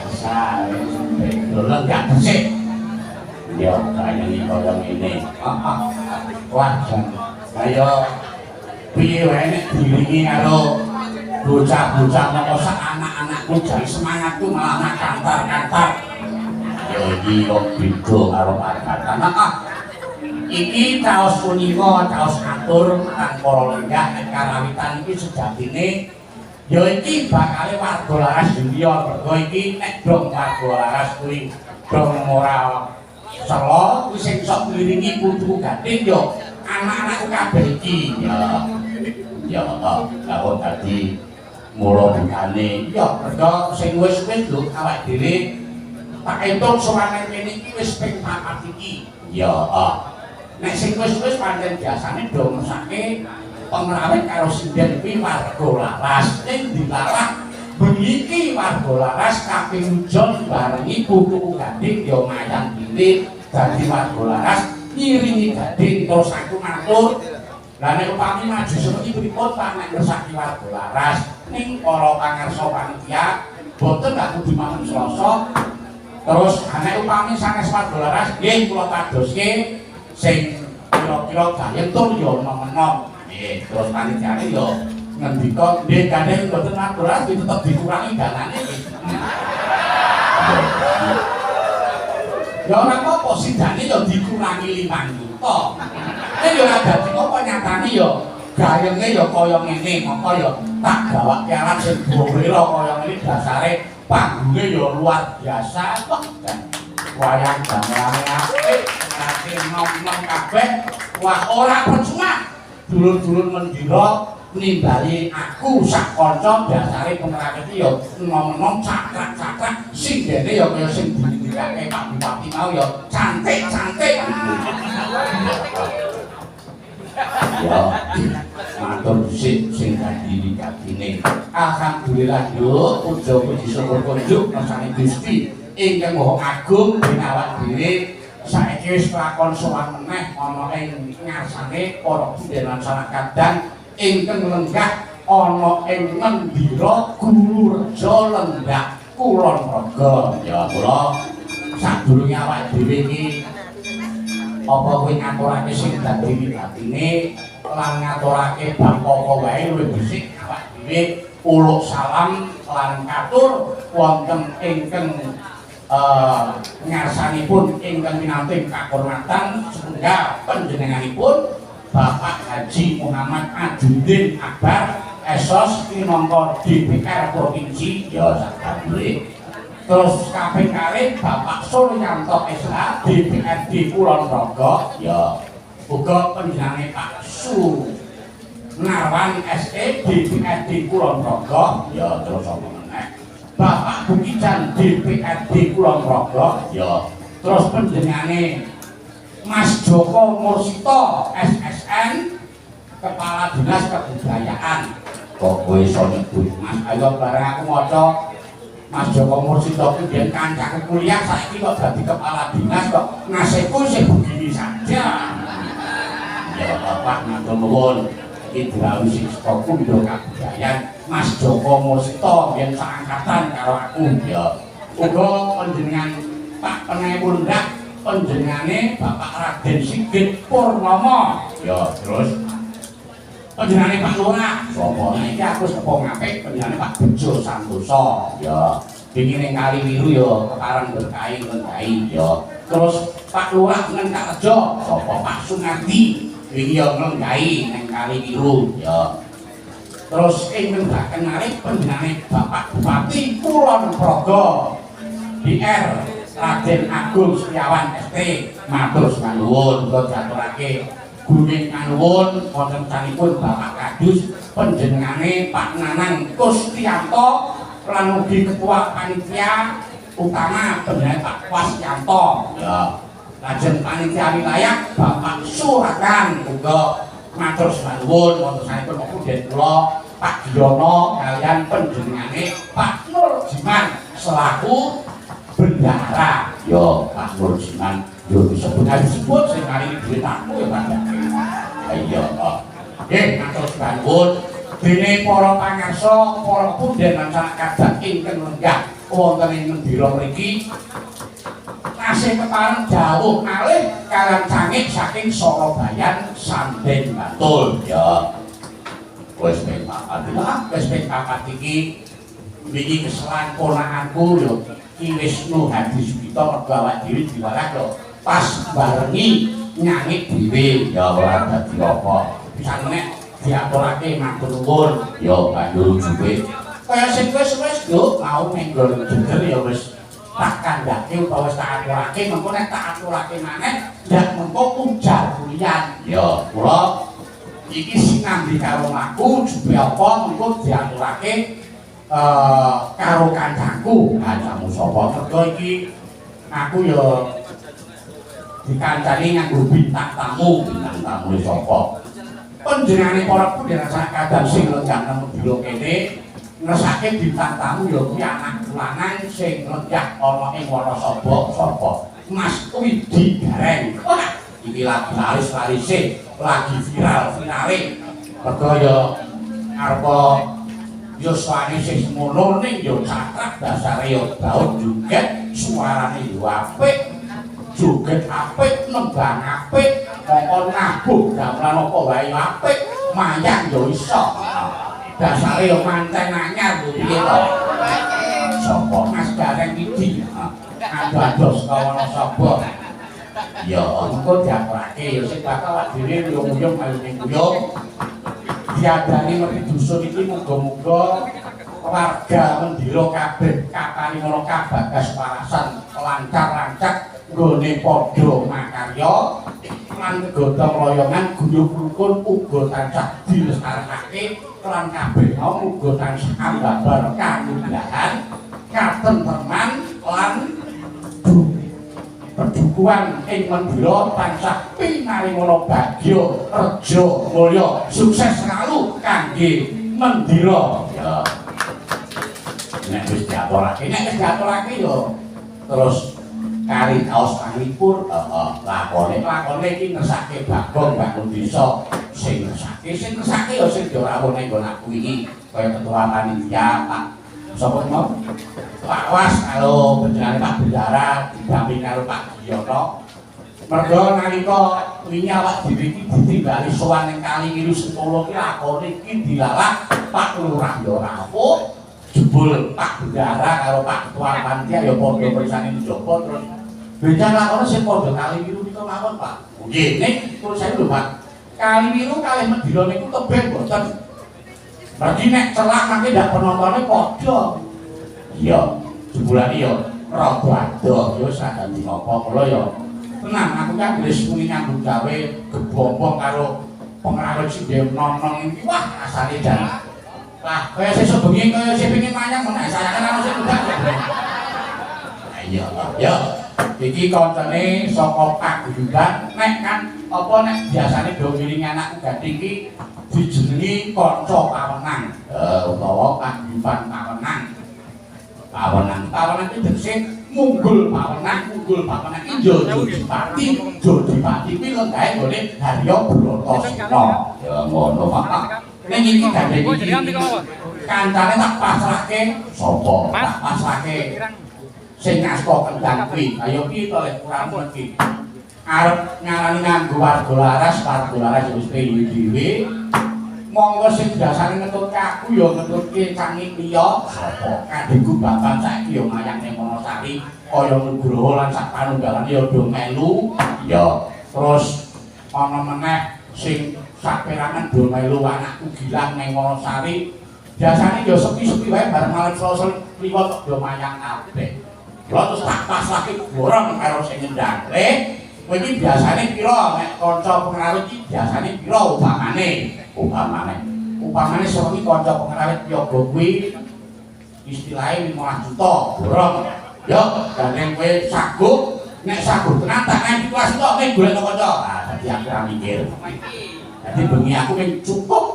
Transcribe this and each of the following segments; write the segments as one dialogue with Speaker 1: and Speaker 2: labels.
Speaker 1: biasa lho gak dhisik ya kaya iki kaya ngene wah kaya piye wae nek diringi karo bocah-bocah kok sak anak-anakku jare semangatku malah kantar-kantar ya iki kok beda karo kata iki caos punika caos atur kang para lenggah nek karawitan iki sejatine ya iki bakale warga laras dunya mergo iki nek dong warga laras kuwi dong ora selo kuwi sing sok ngiringi putu gading ya anak-anakku kabeh iki ya kok dadi mula bukane ya mergo sing wis-wis lho awak dhewe tak entuk sowane kene iki wis ping 4 iki ya nek sing wis-wis pancen biasane do mesake pengrawit karo sinden kuwi warga laras ning dilarang bengi warga laras kaping ujon barengi putu gading ya mayang dhewe dadi warga laras ngiringi gading terus aku matur lah nek upami maju seperti pripun Pak nek ngersaki warga laras ning para pangarsa panitia boten gak kudu mangan Selasa terus nek upami sanes warga laras nggih kula padoske sing kira-kira gayentul ya nom-nom nggih terus panitiane ya ngendika nggih gandeng boten aturan tetep dikurangi danane ya ora apa sidane ya dikurangi 5 juta nek ya ora dadi apa nyatane ya gayenge ya kaya ngene mongko ya tak gawake alat sing dhuwure kaya ngene dasare panggunge ya luar biasa kok wayang gamelane apik ati nom-nom kabeh wah ora percuma dulur-dulur mendira nimbali aku sak kanca dasare pemrawit ya nom-nom cakrak-cakrak sing dene ya kaya sing didikake Pak Bupati mau ya cantik-cantik ya matur sik sing dadi kadine alhamdulillah yo puji syukur kunjuk rasane Gusti ingkang Maha Agung dening awak dhewe saiki wis lakon sowan meneh ana ing ngarsane para budaya masyarakat dan ingkang lenggah ana ing Mendira Gurureja Lenggah Kulon Progo ya kula sadurunge awak dhewe iki apa kuwi ngaturake sing dadi wigatine lan ngaturake bab apa wae luwih dhisik awak dhewe uluk salam lan katur wonten ingkang ngarsanipun ingkang minanting kakurmatan setunggal panjenenganipun Bapak Haji Muhammad Ajuddin Akbar SOS minangka DPR Provinsi ya sakabeh. Terus kaping kalih Bapak Suryanto SH DPRD Kulon Progo ya uga panjenengane Pak Narwan SE DPRD Kulon Progo ya terus apa meneh Bapak Bukijan DPRD Kulon Progo ya terus panjenengane Mas Joko Mursito SSN Kepala Dinas Kebudayaan kok kowe iso nyebut Mas ayo bareng aku maca Mas Joko Mursito ku biyen kancaku kuliah saiki kok dadi kepala dinas kok nasibku sing begini saja ya Bapak matur nuwun iki dawuh sing saka Pundho Kabudayaan Mas Joko Mursito biyen saangkatan karo aku ya uga panjenengan Pak Penepundak panjenengane Bapak Raden Sigit Purnomo ya terus panjenengane Pak Lurah sapa iki aku sepong apik panjenengane Pak Bejo Santoso ya iki ning Kaliwiru ya kepareng berkahi nggahi ya terus Pak Lurah Ngentarjo sapa Pak Sunardi iki ya nggahi ning Kaliwiru ya terus ing nembaken malih panjenengane Bapak Bupati Kulon Progo DR Raden Agung Setiawan ST matur nuwun kula diaturake guning kanuwun wonten sanipun Bapak Kadus panjenengane Pak Nanang Kustianto lan ugi ketua panitia utama panjenengane Pak Wasyanto ya lajeng panitia wilayah Bapak Surakan uga matur nuwun wonten sanipun Pupuden kula Pak Diono kaliyan panjenengane Pak Nur Jiman selaku bendahara yo Pak Nur Jiman yo disebut sing kali ini duit aku ya Pak iya nggih matur nuwun dene para pangarsa para pundhen masyarakat ingkang lenggah wonten ing Mendira mriki tasih kepareng dawuh malih kaliyan cangik saking Sorobayan Sanden Batul. Ya. Wis ping papat. Wis ping papat iki wingi keselan ponakanku ya Ki Wisnu Hadi Sugito mergo awak dhewe diwalah yo pas barengi nyangik dhewe ya ora dadi apa. Pisan nek diaturake matur nuwun ya banjur juwe. Kaya sing wis yo mau menggon jeger ya wis tak kandhake utawa wis tak aturake mengko nek tak aturake maneh ndak mengko ujar kulian. Ya kula iki sinambi karo aku juwe apa mengko diaturake karo kancaku, kancamu sapa mergo iki aku ya dikancani nganggo bintang tamu sapa. Panjenengane para pendherek kadang sing lenggah nang Mendira kene ngersake bintang tamu ya kuwi anak lanang sing lenggah ana ing Wonosobo sapa. Mas Widi Gareng. Wah, iki lagi laris-larise, lagi viral-virale. Mergo ya arepa yuswane sing semono ning yo cakrak dasare yo daun joget suarane yo apik joget apik nembang apik mongko nabuh gamelan apa wae apik mayang yo iso dasare yo manten anyar lho piye to sapa Mas Gareng iki ados kawan sapa ya engko diaturake yo sing bakal dhewe yo nguyung ayo ning nguyung diadani ngerti dusun iki muga-muga warga Mendira kabeh kaparingono kabagas parasan lancar-lancar nggone padha makarya lan gotong royongan guyub rukun uga tansah dilestarekake lan kabeh mau muga tansah ambabar kamudahan katentreman lan perdukuhan ing Mendira tansah pinaringono bagya reja mulya sukses selalu kangge Mendira ya nek wis diaturake yo terus kari kaos kanglipur lakone iki ngersake Bagong bangun desa sing ngersake yo sing dirawuh ning nggon aku iki kaya ketua panitia Pak sapa mau Pak Was karo panjenengane Pak Bendara didampingi karo Pak Giyoto. Mergo nalika wingi awak dhewe iki ditingali sowan ning Kali Ngiru Sentolo ki lakone iki dilalak Pak Lurah ya ora apa. Jebul Pak Bendara karo Pak Ketua Panitia ya padha bersane njaba terus bencana lakone sing padha Kali Ngiru nika mawon Pak. Nggih ning terus saya lho Pak. Kali Ngiru kalih Mendira niku tebih mboten. Berarti nek celak mangke ndak penontonnya padha. Iya, jebulane ya rada adoh ya sakjane apa kula ya. Tenang aku kan wis muni nyambut gawe gebombong karo pengaruh sing nonong iki wah asale jan. Lah kaya sesuk bengi kaya sing pengin manyang menawa sayangan ana sing udah. Iya, ya. Iki koncone saka paguyuban nek kan apa nek biasane do ngiringi anakku gading iki dijenengi kanca pawenang utawa paguyuban pawenang. Pawenang iki tegese munggul pawenang iki Jodipati kuwi lenggahe nggone Harya Bratasena. Ya ngono Pak. Ning iki gandeng iki kancane tak pasrahke sapa? Tak pasrahke sing ngasta kendang kuwi. Ayo ki to lek kurang iki. Arep ngarani nganggo warga laras wis dhewe. Monggo sing biasane ngetutke aku ya ngetutke cangik liya sapa kadheku bapak saiki ya mayang ning Wonosari kaya Nugroho lan sak panunggalane ya do melu ya terus ana meneh sing saperangan do melu anakku Gilang ning Wonosari biasane ya sepi-sepi wae bareng malam Selasa liwat kok do mayang kabeh lha terus tak pasake borong karo sing ngendang kowe iki biasane pira nek kanca pengaruh iki biasane pira upamane sewengi kanca pengrawit yoga kuwi istilahe 15 juta borong ya gandeng kowe saguh nek saguh tenan tak nang 15 juta nek golek kanca dadi aku ora mikir dadi bengi aku ning cukup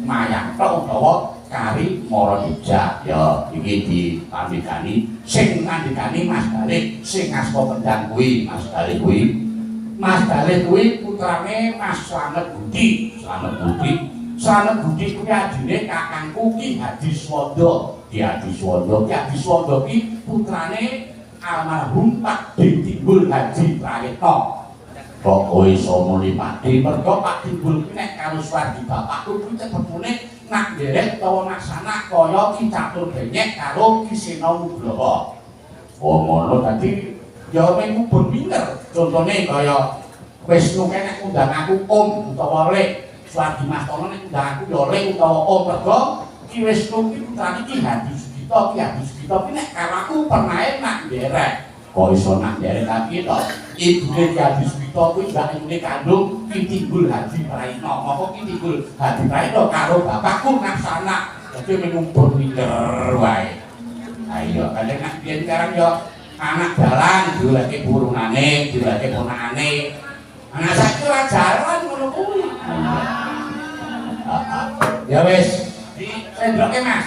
Speaker 1: mayang tok utawa kari mara dijak ya iki dipandhikani sing ngandikani Mas Galih sing ngasta kendang kuwi Mas Galih kuwi putrane Mas Slamet Budi kuwi adine kakangku Ki Hadiswanda Ki Adiswanda. Ki Adiswanda ki putrane almarhum Pak Timbul Haji Prayitna. Kok kowe iso muni Pakdi mergo Pak Timbul ki nek karo Suwardi bapakku kuwi cebune nak nderek utawa maksana kaya Ki Catur Benyek karo Ki Sena Nugraha. Oh ngono dadi ya mung pun pinter. Contone kaya Wisnu kene undang aku Om utawa Lek. Suwardi Mastana nek undang aku ya Lek utawa Om mergo Ki Wisnu ki putrane Ki Hadi Sugito. Ki Hadi Sugito ki nek karo aku pernae nak nderek. Kok iso nak nderek tapi to. Ibune Ki Hadi Sugito kuwi mbakune kandung Ki Timbul Haji Prayitna. Moko Ki Timbul Haji Prayitna karo bapakku Naksana. Dadi menumpun pinter wae. Ayo kalian nak biyen sekarang yo anak jalan dileke burungane, dileke ponakane. Anak saiki ora jalan ngono kuwi. Ya wis, sendoke Mas.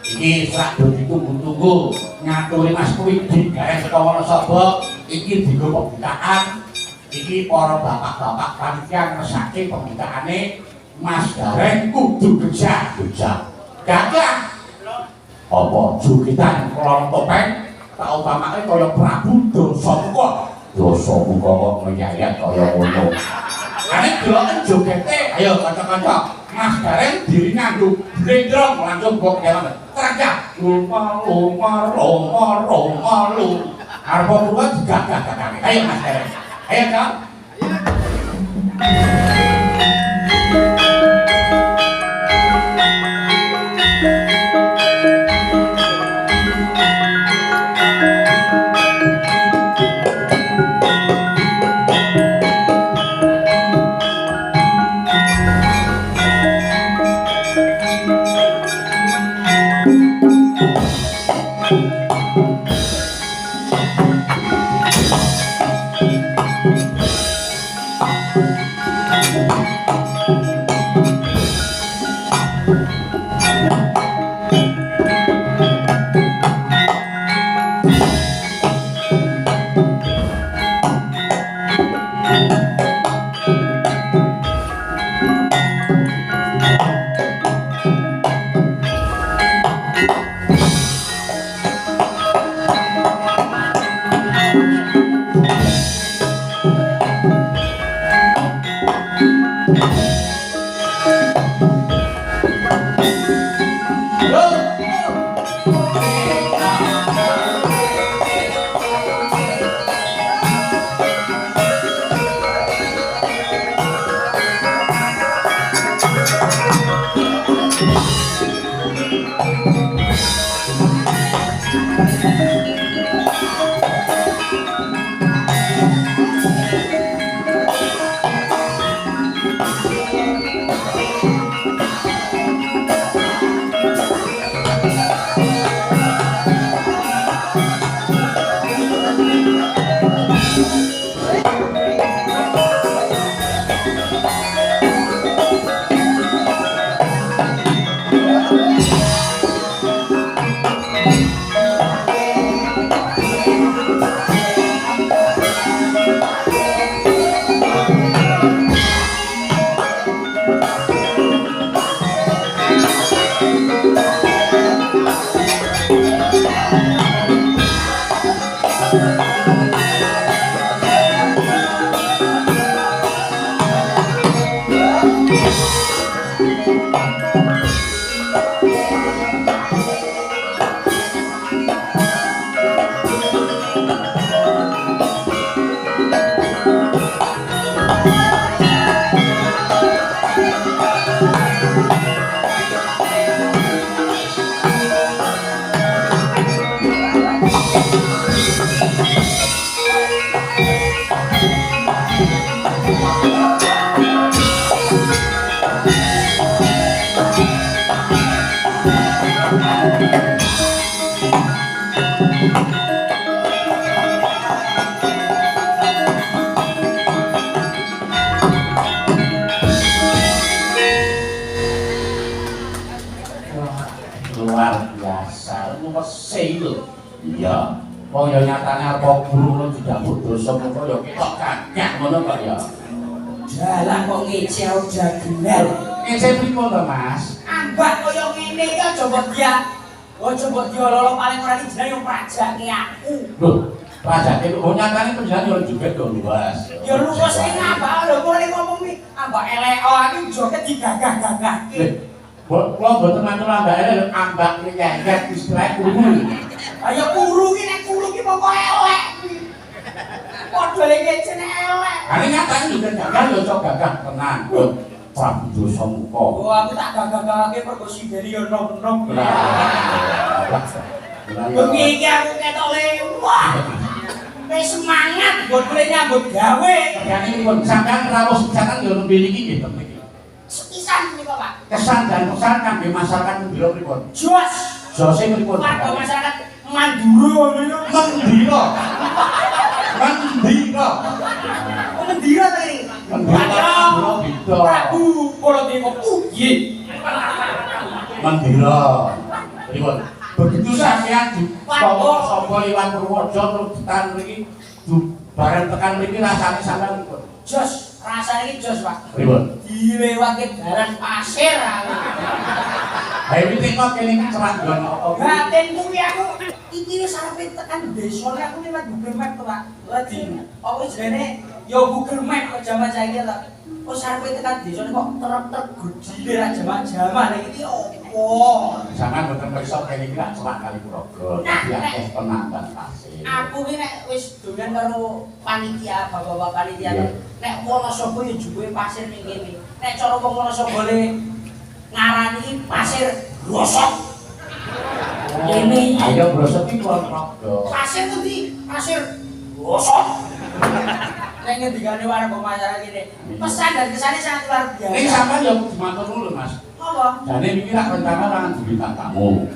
Speaker 1: Iki sak do ditunggu-tunggu. Ngaturi Mas kuwi digawe saka Wonosobo, iki dienggo pembukaan. Iki para bapak-bapak panitia ngersake pembukaane Mas Gareng kudu gejah. Gagah. Apa jukitan kelon topeng tak utamake kaya Prabu Dasamuka. Dasamuka kok menyayat kaya ngono. Ane deloken jogete, ayo kanca-kanca. Mas Gareng diri nganggo blendrong langsung kok jalan. Terangga lumar. Arep kula digagah-gagah. Ayo Mas Gareng. Ayo, Kak.
Speaker 2: Luar biasa, mesih lho. Iya, wong ya nyatane arep guru ngono didapuk dosa kok ya ketok kagak ngono kok ya.
Speaker 3: Dalah kok ngecel jagunel.
Speaker 2: Ngece pripun to, Mas?
Speaker 3: Ambak kaya ngene iki aja kok dia Ojo mbok diololo paling ora dijane yo pajake aku.
Speaker 2: Loh, pajake kok nyatane penjane yo joget yo luas.
Speaker 3: Ya luwes sing ngambak lho mulai ngomong iki ambak elek aku joget digagah-gagahke.
Speaker 2: Kula mboten matur ambak elek ambak nyengket istilah krungu.
Speaker 3: Ayo kuru ki nek kuru ki pokoke elek. Padha lek jeneng elek.
Speaker 2: Ane nyatane yo gagah yo sok gagah tenan. Prabu Dosa Muka.
Speaker 3: Oh aku tak gagah-gagahke pergo sideni yo nom-nom. Bengi iki aku ketok lewat. Wis semangat buat mulai nyambut gawe.
Speaker 2: Yang ini pun sampean rawuh sepisan yo nembe niki nggih ten niki.
Speaker 3: Sepisan menika, Pak.
Speaker 2: Kesan dan pesan kangge masyarakat Mendiro pripun?
Speaker 3: Jos.
Speaker 2: Jose pripun?
Speaker 3: Warga masyarakat Manduro ngono yo.
Speaker 2: Mendiro. Mendiro.
Speaker 3: Oh Mandira ta iki?
Speaker 2: Mandira beda.
Speaker 3: Prabu Baladewa Ugi.
Speaker 2: Mandira. Pripun? Begitu sampean dibawa sapa liwat Purworejo terus tekan mriki bareng tekan mriki rasane sampean pripun?
Speaker 3: Jos, rasane iki jos, Pak.
Speaker 2: Pripun?
Speaker 3: Dilewati dalan pasir aku.
Speaker 2: Ayo iki kok kene iki cerah nggon apa?
Speaker 3: Batin kuwi aku iki wis arepe tekan desane aku liwat Google Map to, Pak. Lagi apa jenenge yo Google Map kok jaman saiki to. Kok arepe tekan desane kok truk-truk gedhe ra jaman-jaman iki opo?
Speaker 2: Sampeyan mboten perso kene iki lak celak kali Progo. Dadi akeh penambang pasir.
Speaker 3: Aku ki nek wis dolan karo panitia, bapak-bapak panitia. Nek Wonosobo yo juwe pasir ning kene. Nek cara wong Wonosobo ngarani pasir grosok. Ini
Speaker 2: ayo grosok iki kok Progo.
Speaker 3: pasir endi? Pasir grosok. Nek ngendikane warga masyarakat ini, pesan dan kesannya sangat luar biasa.
Speaker 2: Ning sampean yo kudu matur nuwun lho, Mas.
Speaker 3: Apa?
Speaker 2: Jane iki lak rencana lan bintang tamu.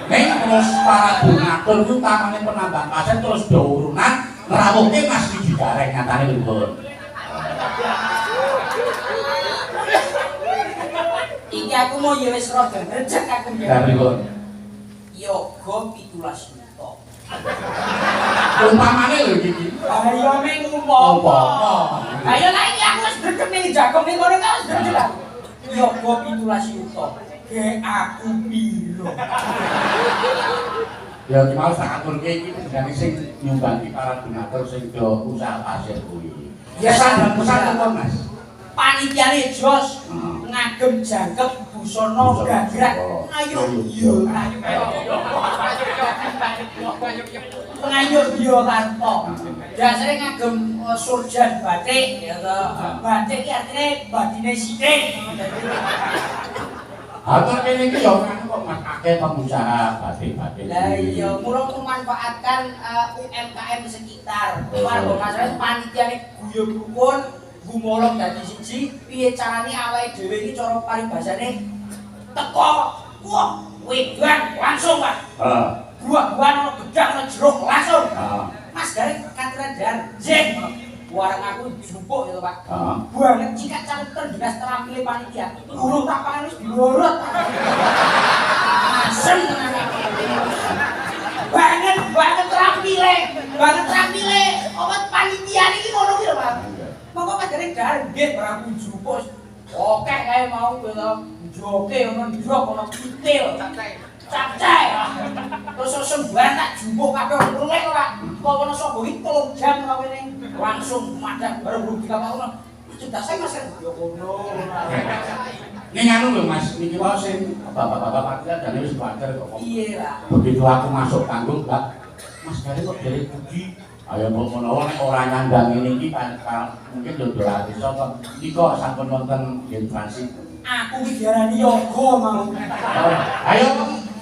Speaker 2: Ning terus para donatur ku tamane penambang pasir terus do urunan ngrawuhke Mas iki gareng nyatane pripun.
Speaker 3: Iki aku mau ya wis rada ngrecek aku
Speaker 2: Ya pripun?
Speaker 3: yoga 17 juta.
Speaker 2: Umpamane lho iki.
Speaker 3: Ayo ming umpama.
Speaker 2: Umpama.
Speaker 3: Ayo lah iki aku wis dredeg ning jagong ning kono kan wis dredeg aku. Yoga 17 juta. Ge aku piro?
Speaker 2: Ya iki mau tak aturke iki jenenge sing nyumbangi para donatur sing do usaha pasir kuwi. Ya pesan telepon Mas.
Speaker 3: Panitiane jos ngagem jangkep busana gagrak. Ayo yo Pengayu Biokarto. Dasare ngagem surjan batik ya to. Batik iki artine batine sithik.
Speaker 2: Atur kene iki yo kan kok Mas akeh pengusaha batik-batik.
Speaker 3: Lah iya, mula memanfaatkan UMKM sekitar. Warga masyarakat panitiane guyub rukun, gumolong dadi siji, piye carane awake dhewe iki cara paribasane teko. Wah, wedan langsung, Pak.
Speaker 2: Heeh.
Speaker 3: Buah-buahan ono gedang ono jeruk langsung.
Speaker 2: Heeh.
Speaker 3: Mas garing katuran dan jeng. Warang aku jupuk gitu, Pak.
Speaker 2: Heeh.
Speaker 3: Banget jika cakupan dinas terampil panitia. Urung tapangan wis diborot. Asem tenan. Banget terampile. Banget terampile. Obat panitia niki ngono ki lho, Pak. Monggo Mas garing nggih Prabu jupuk. Oke kae mau gitu. Joke ono ndrok ono pitil. Capcay. Terus sembarang tak jupuk kabeh mulai kok, Pak. Kok ono sapa iki 3 jam kawene langsung madang baru belum dikapakno. Sudah saya Mas yo kono.
Speaker 2: Ning anu lho Mas, niki wae sing bapak-bapak panitia jane wis kuwatir kok.
Speaker 3: Iya lah.
Speaker 2: Begitu aku masuk panggung, Mbak. Mas Gari kok dari puji. Ayo mbok menawa nek ora nyandang ngene iki mungkin yo dolati sapa. Nika sampun wonten generasi.
Speaker 3: Aku iki diarani yoga mau.
Speaker 2: Ayo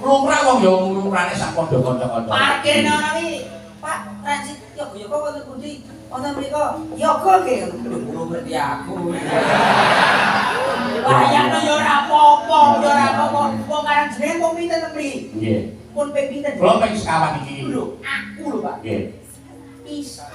Speaker 2: lumrah wong yo lumrahane sak padha kanca-kanca.
Speaker 3: Parkir ana iki. Pak, transit yoga wonten pundi? Wonten mriko. Yoga nggih. Lho ngerti aku. Bayangno yo ora apa-apa, yo ora apa-apa. Wong karang jenenge wong pinten mriki?
Speaker 2: Nggih.
Speaker 3: Pun ping pinten?
Speaker 2: Kula ping sekawan iki.
Speaker 3: Lho, aku lho, Pak.
Speaker 2: Nggih.
Speaker 3: Pisan.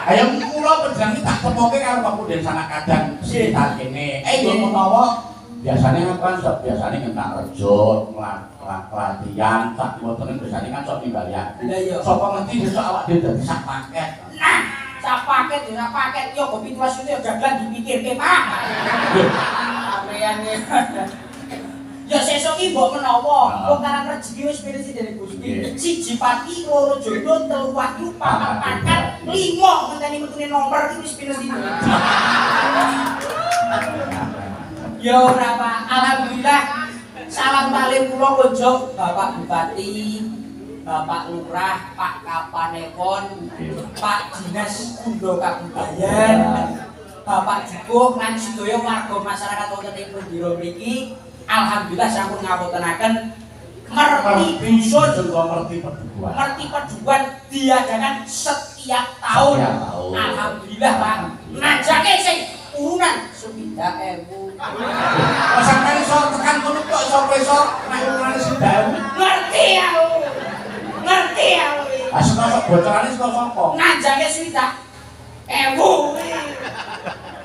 Speaker 2: Ayo kula panjenengan tak temoke karo Pak Puden Sanak Kadang sekitar kene. Yo menawa biasane kan biasane ngentak rejo, pelatihan, tak wonten biasane kan sok nimbali aku.
Speaker 3: Lah iya.
Speaker 2: Sapa ngerti besok awak dhewe dadi sak paket.
Speaker 3: Nah, sak paket dina paket yo kok 17 juta dagelan dipikirke, Pak. Sampeyan Ya sesuk iki mbok menawa wong karang rezeki wis pilih dening Gusti. Siji pati, loro jodoh, telu wahyu, papat pangkat, lima ngenteni metune nomor iki wis pilih dina. Ya ora Pak, alhamdulillah. Salam paling kula konjo Bapak Bupati, Bapak Lurah, Pak Kapanekon, Pak Dinas Kundo Kabupaten, Bapak Jukuh lan sedaya warga masyarakat wonten ing Pundiro mriki. Alhamdulillah sampun ngawontenaken ngerti dusun ngerti pedukuhan diadakan setiap tahun. Alhamdulillah Pak. Najake sing urunan 90.000.
Speaker 2: Kok sampeyan iso tekan kono kok iso preso nek urunane 10.000.
Speaker 3: Ngerti aku. Ngerti aku.
Speaker 2: Ah saka bocorane saka sapa?
Speaker 3: Najake 60.000.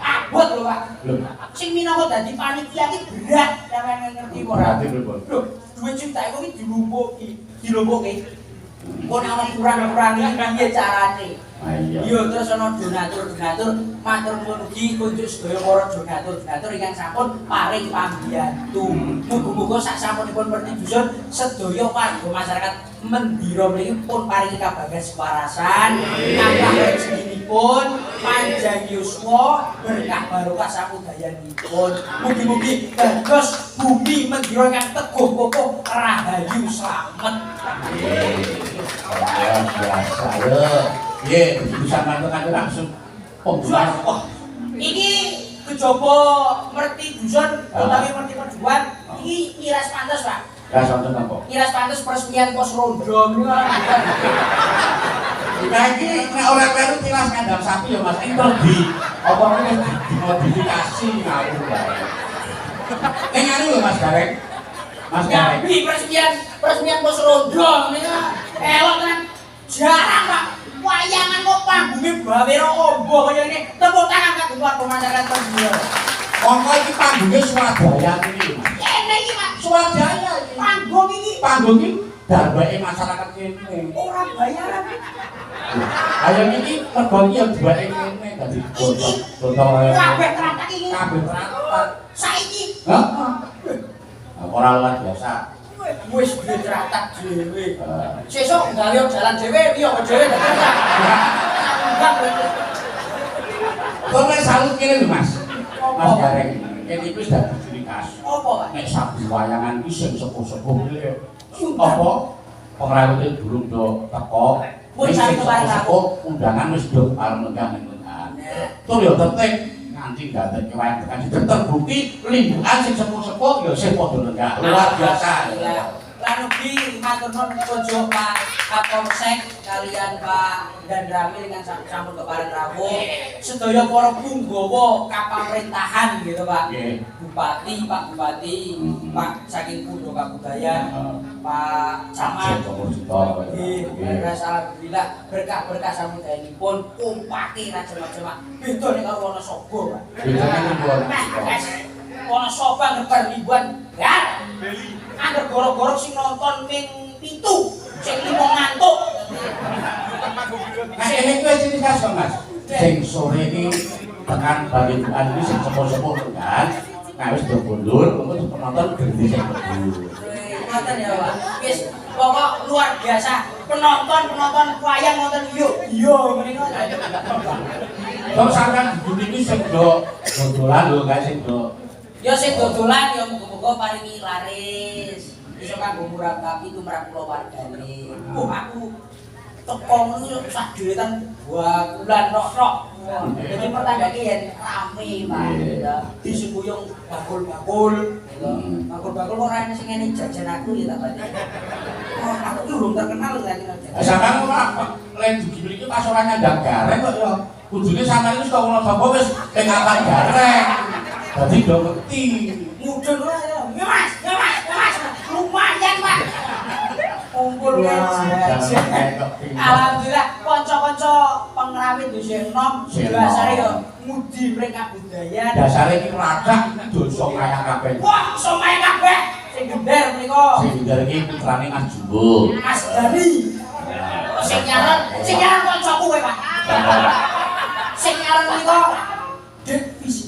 Speaker 3: Abot lho Pak. Sing minangka dadi panitia iki berat sampeyan ngerti ora? Lho, duwe juta iku iki dilumpuki. Kok ana kurang-kurang iki piye carane? Iya terus ana donatur matur nuwun ugi kunjuk sedaya para donatur ingkang sampun paring pambiyantu. Muga-muga sak sampunipun perti dusun sedaya warga masyarakat Mendiro mriki pun paringi kabagas warasan, tambah rezekinipun, panjang yuswa, berkah barokah samudayanipun. Mugi-mugi dados bumi Mendiro ingkang teguh kokoh rahayu slamet.
Speaker 2: Biasa ya. Ye, bisa mantuk langsung pembukaan.
Speaker 3: Wah, iki kejaba merti dusun utawi merti perjuangan iki miras pantes Pak.
Speaker 2: Gak sonten apa?
Speaker 3: Miras pantes peresmian pos rondo.
Speaker 2: Kita iki nek ora kleru tilas kandang sapi ya Mas. Itu di apa namanya dimodifikasi ngawur bae. Anu lho Mas Gareng. Mas Gareng.
Speaker 3: Gabi peresmian pos rondo menika elok kan jarang Pak. Wayangan kok panggunge bawe ro ombo kaya ngene. Tepuk tangan kanggo warga masyarakat Mendiro.
Speaker 2: Monggo iki panggunge Surabaya iki.
Speaker 3: Kene iki Pak.
Speaker 2: Surabaya iki.
Speaker 3: Panggung iki.
Speaker 2: Panggung iki darbeke masyarakat kene.
Speaker 3: Ora bayaran.
Speaker 2: Ayo iki mergo iki yang dibake kene dadi botol.
Speaker 3: Kabeh teratak iki.
Speaker 2: Kabeh teratak.
Speaker 3: Saiki.
Speaker 2: Hah? Ora luar biasa.
Speaker 3: Wis duwe teratak dhewe. Sesuk gawe jalan dhewe piye kok dhewe dadi enggak.
Speaker 2: Kok nek salut kene lho Mas. Mas Gareng. Kene iki wis dadi ciri khas.
Speaker 3: Apa Pak?
Speaker 2: Nek sapi wayangan iki sing sepuh-sepuh iki apa pengrajine durung do teko.
Speaker 3: Wis sing
Speaker 2: sepuh undangan wis do arep undangan. Tur yo penting nganti nggak wayang tekan terbukti limbukan sing sepuh-sepuh ya sing padha lenggah luar biasa.
Speaker 3: Lan ugi matur nuwun konjo Pak Kapolsek kalian Pak Dandramil ingkang sampun kepareng rawuh sedaya para punggawa kapamrentahan gitu Pak. Bupati, Pak Bupati, Pak saking Kundo Kabudayan, Pak Camat. Nggih, alhamdulillah berkah-berkah samudayanipun kompake ra cemak-cemak. Beda nek karo ana Sobo, Pak.
Speaker 2: Bedane luar
Speaker 3: Ana Sobo ngebar ribuan. Ya. Angger goro-goro sing nonton ping 7, sing 5 ngantuk.
Speaker 2: Nah, ini kuwi ciri khas kok, Mas. Sing sore iki tekan bagian iki sing sepuh-sepuh kan. Nah, wis do mundur, engko penonton gendhi sing mundur.
Speaker 3: Ngoten ya, Pak. Wis pokok luar biasa. Penonton wayang nonton yo ngene kok.
Speaker 2: Kok sampean di iki sing do dodolan lho, guys, sing do.
Speaker 3: Ya sing dodolan ya muga-muga paringi laris. Iso kanggo murakapi tumrap kula wargane. Aku teko ngono sak deretan bulan rok-rok. Jadi pertandake yen rame Pak. Disembuyung bakul-bakul. Bakul-bakul kok ora sing ngene jajan aku ya ta Pak. Oh, aku durung terkenal lagi jajan.
Speaker 2: Sampeyan ora lain dugi mriki pas ora nyandang gareng kok ya. Kudune sampeyan wis kok ngono sapa wis pengapan gareng. Dadi do ngerti.
Speaker 3: Mudun ora ya. Ya Mas. Lumayan Pak. Kumpul alhamdulillah kanca-kanca pengrawit dusun enom dasare yo ngudi mriki kabudayan.
Speaker 2: Dasare iki racak dosa kaya kabeh.
Speaker 3: Wah, iso main kabeh. Sing gender menika.
Speaker 2: Sing gender iki putrane Mas Jumbo.
Speaker 3: Mas Dani. Sing nyaran kancaku kowe, Pak. Sing nyaran menika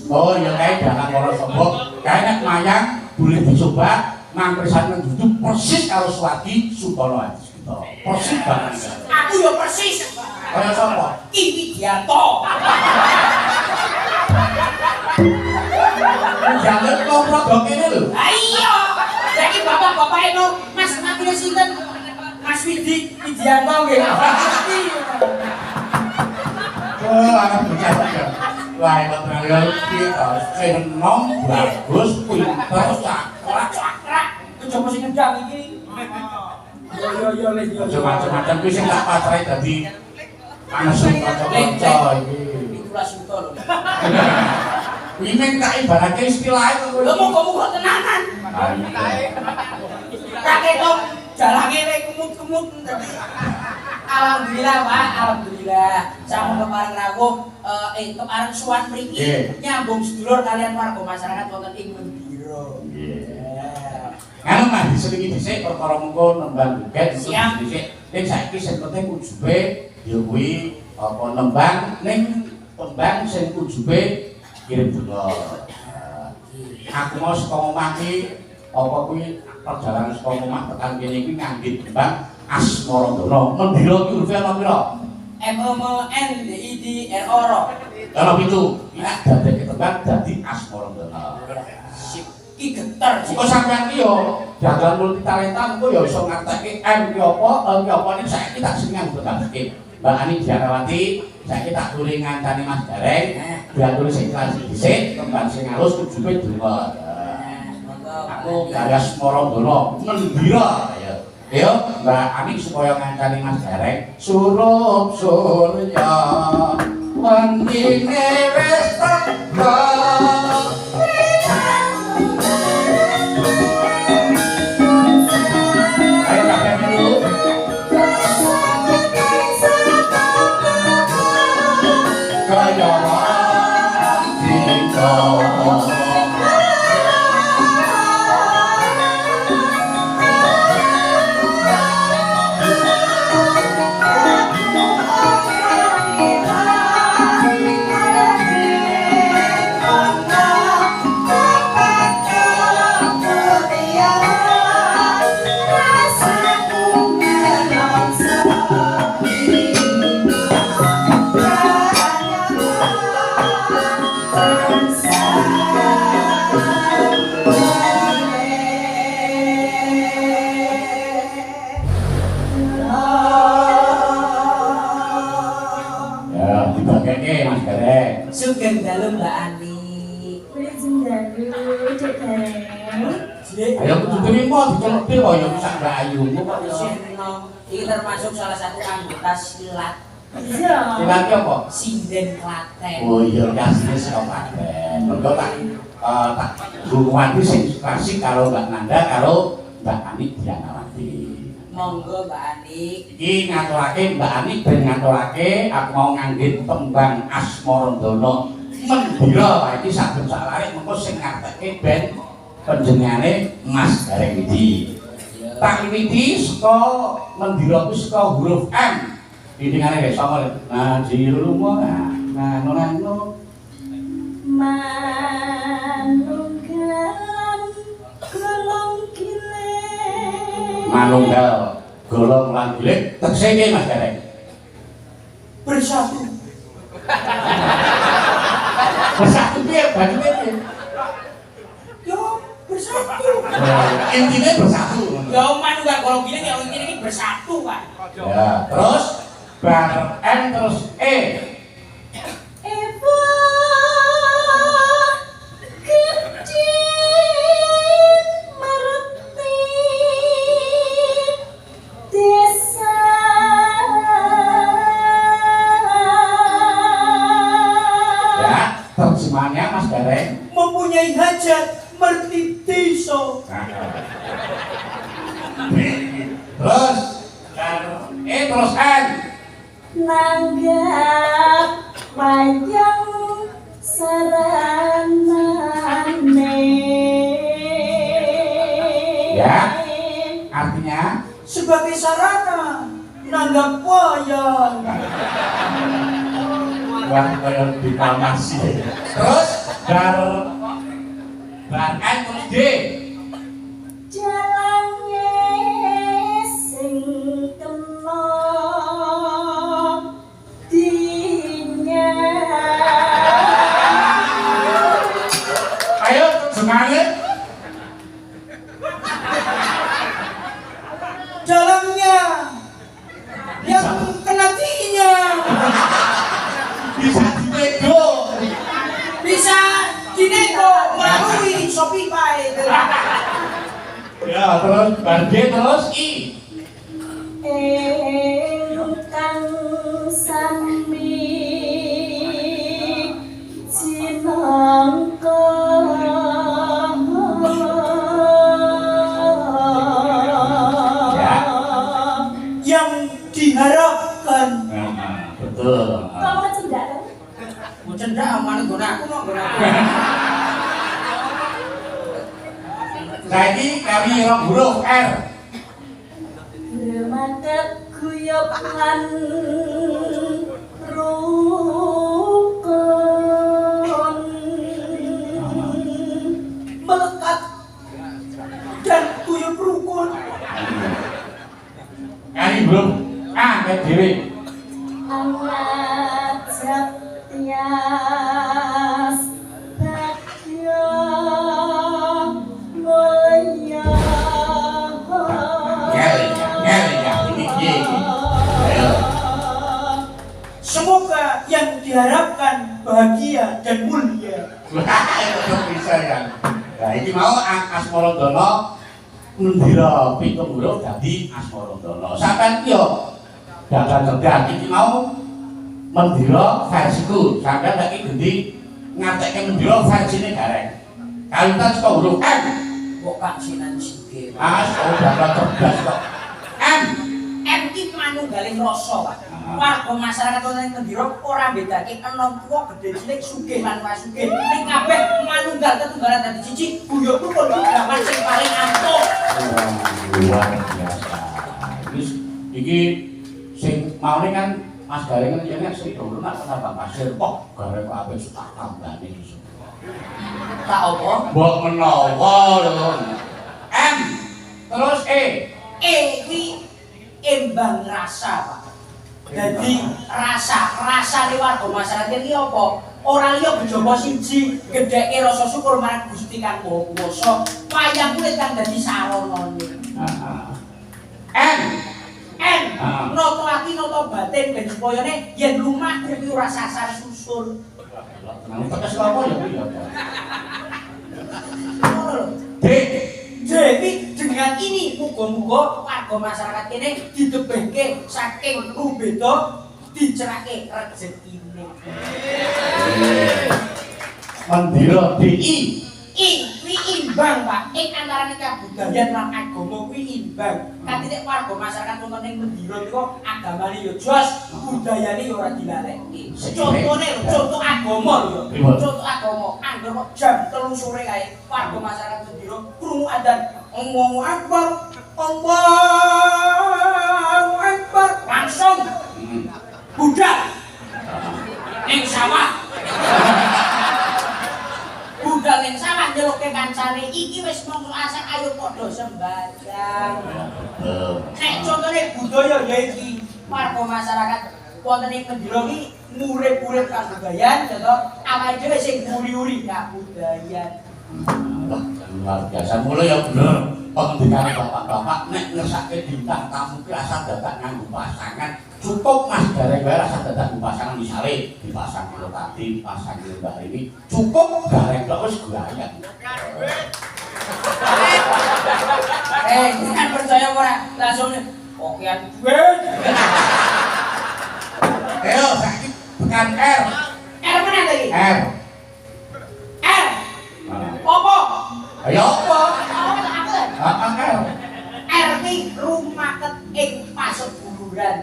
Speaker 3: Oh
Speaker 2: ya kae jangan ngono sombong. Kae nek mayang boleh dicoba
Speaker 1: Mangkrisan duduk persis karo Suwadi Sutono Adis kita. Persis banget.
Speaker 3: Aku yo persis.
Speaker 1: Kaya sapa?
Speaker 3: Ki Widianto.
Speaker 1: Jangan ngobrol kene lho.
Speaker 3: Lah iya. Saiki bapak-bapak eno Mas namine sinten? Mas Widianto nggih.
Speaker 1: Anak bicara. Wah, hebat banget. Seneng, bagus, pinter,
Speaker 3: Cakrak. Coba sing ngendang iki. Yo les yo.
Speaker 1: macam-macam kuwi sing tak pacrai dadi panas kanca-kanca iki.
Speaker 3: Itulah suto lho.
Speaker 1: Kuwi nek tak ibaratke istilah itu.
Speaker 3: Lho muga-muga tenanan. Kakek dong jalange rek kemut-kemut. Alhamdulillah Pak, alhamdulillah. Sampun kepareng rawuh kepareng suwan mriki nyambung sedulur kalian warga masyarakat wonten ing Mendiro.
Speaker 1: Kan mah diselingi dhisik perkara mengko nembang buket
Speaker 3: Siap.
Speaker 1: dhisik. Ning saiki sing penting ujube ya kuwi apa nembang ning tembang sing ujube kirim donga. Aku mau saka omah ki apa kuwi perjalanan saka omah tekan kene iki ngangge tembang Asmarandana. Mendira ki urufe ana pira?
Speaker 3: MMNDIDRO.
Speaker 1: Ana 7. Nek dadeke tembang dadi Asmarandana.
Speaker 3: Sip. Ki geter.
Speaker 1: Kok sampean ki yo jagal multi talenta engko yo iso ngarteke M ki apa, L ki apa ning saiki tak sing nganggo tabake. Mbak Ani Dianawati, saiki tak tuli ngancani Mas Gareng, diatur sing kelas dhisik, kembang sing halus ujube donga. Aku gagas Asmarandana mendira ya. Yo, Mbak Ani supaya ngancani Mas Gareng, surup surya wandine wis teka.
Speaker 3: Sugeng dalu Mbak Ani.
Speaker 4: Sugeng dalu Dek Gareng.
Speaker 1: Ayo kudu terima dicelupi kok ya bisa Mbak Ayu.
Speaker 3: Kok isih enom. Iki termasuk salah satu anggota silat.
Speaker 4: Iya.
Speaker 1: Silat ki apa?
Speaker 3: Sinden Klaten.
Speaker 1: Oh iya kasih saka Klaten. Mergo tak guruan sing klasik karo Mbak Nanda karo Mbak Ani Dianawati.
Speaker 3: Monggo Mbak Ani.
Speaker 1: Iki ngaturake Mbak Ani ben ngaturake aku mau ngangge tembang Asmarandana Mendira. Iki saben salare mengko sing ngarteke ben panjenengane Mas Gareng iki. Tak wiwiti saka Mendira ku saka huruf M. Dindingane wis sama najirulmu nano
Speaker 4: Manunggalan golong giling.
Speaker 1: manunggal golong lan gilik tekse iki Mas Gareng.
Speaker 3: Bersatu.
Speaker 1: Bersatu piye banyune piye?
Speaker 3: Yo bersatu.
Speaker 1: Intine bersatu.
Speaker 3: Yo manunggal golong giling ya ini bersatu Pak.
Speaker 1: Ya, terus bar N terus E.
Speaker 4: Eva gede merti desa.
Speaker 1: Ya, terjemahannya Mas Gareng.
Speaker 3: Mempunyai hajat merti desa.
Speaker 1: Terus bar E terus N.
Speaker 4: Nanggap panjang saranane.
Speaker 1: Ya, artinya
Speaker 3: Sebagai sarana nanggap wayang.
Speaker 1: wah kaya diklamasi. Terus bar N terus D.
Speaker 2: Bar D terus I.
Speaker 4: Ingkang sami cinangka
Speaker 3: yang diharapkan.
Speaker 2: Betul.
Speaker 4: kamu cendak kan?
Speaker 3: Mau cendak aman nggon aku mau nggon aku.
Speaker 2: Saiki kami rong huruf R.
Speaker 4: Remaket guyub lan rukun
Speaker 3: Melekat dan guyub rukun.
Speaker 2: Kali belum A kayak dhewe.
Speaker 4: Angajak tias bagya mulya
Speaker 2: Ngel ya ini piye iki? Ayo.
Speaker 3: Semoga yang diharapkan bahagia dan mulia.
Speaker 2: Itu bisa kan. Nah, iki mau Asmaradana ngendira pitung huruf dadi Asmaradana. Sampeyan yo dadan cerdas iki mau mendira versiku. Sampeyan lagi gendi ngatekke mendira versine gareng. Kawitan saka huruf M.
Speaker 3: Kok kaksinan sike.
Speaker 2: Dadan cerdas kok. M.
Speaker 3: M ki manunggaling rasa, Pak. Warga masyarakat ning Ngendira ora bedake enom tuwa gedhe cilik sugih lan ora sugih. Ning kabeh manunggal tetunggalan dadi siji, guyub rukun gaman sing paling ampuh.
Speaker 2: Luar biasa. Iki sing maune kan Mas Gareng kan yen sing dulu nak penambang pasir kok gareng kabeh suka tambane iso.
Speaker 3: Tak apa?
Speaker 2: Mbok menawa lho. M terus E.
Speaker 3: Kuwi embang rasa, Pak. Jadi rasa warga masyarakat iki apa? Ora liya kejaba siji gedheke rasa syukur marang Gusti Kang Maha Kuwasa, wayang kulit kang dadi saronane. N noto ati noto batin ben supayane yen lumaku kuwi ora sasar susul.
Speaker 2: Nang tetes apa ya kuwi ya.
Speaker 3: Ngono lho.
Speaker 2: D.
Speaker 3: Jadi dengan ini muga-muga warga masyarakat kene didebehke saking rubeda dicerake rezekine.
Speaker 2: Mendira DI.
Speaker 3: Kuwi imbang, Pak. Ing antarané kabudayan lan agama kuwi imbang. Kanthi nek warga masyarakat wonten ing Mendira niku agamane ya jos, budayane ya ora dilalekke. Contone lho, contoh agama lho. Contoh agama, anggere kok jam 3 sore kae warga masyarakat Mendira krungu adzan Allahu Akbar, Allahu Akbar, langsung budal ning sawah. Budal ning sawah nyeluke kancane iki wis monggo asar ayo padha sembahyang. Nek contone budaya ya iki warga masyarakat wonten ing Mendira iki urip-urip kabudayan to awake dhewe sing uri-uri kabudayan.
Speaker 2: Luar biasa mulai ya bener. Pengendikane bapak-bapak nek ngersake bintang tamu ki asal dadak nganggo pasangan. Cukup Mas Gareng wae asal dadak nganggo pasangan misale dipasang karo tadi, pasang karo Mbak ini. Cukup Gareng kok wis gayang.
Speaker 3: Jangan percaya ora langsung okean duit.
Speaker 2: Ayo saiki tekan R.
Speaker 3: R mana tadi?
Speaker 2: R.
Speaker 3: R. Apa?
Speaker 2: Ayo apa? R.
Speaker 3: R ki rumaket ing pasebuluran.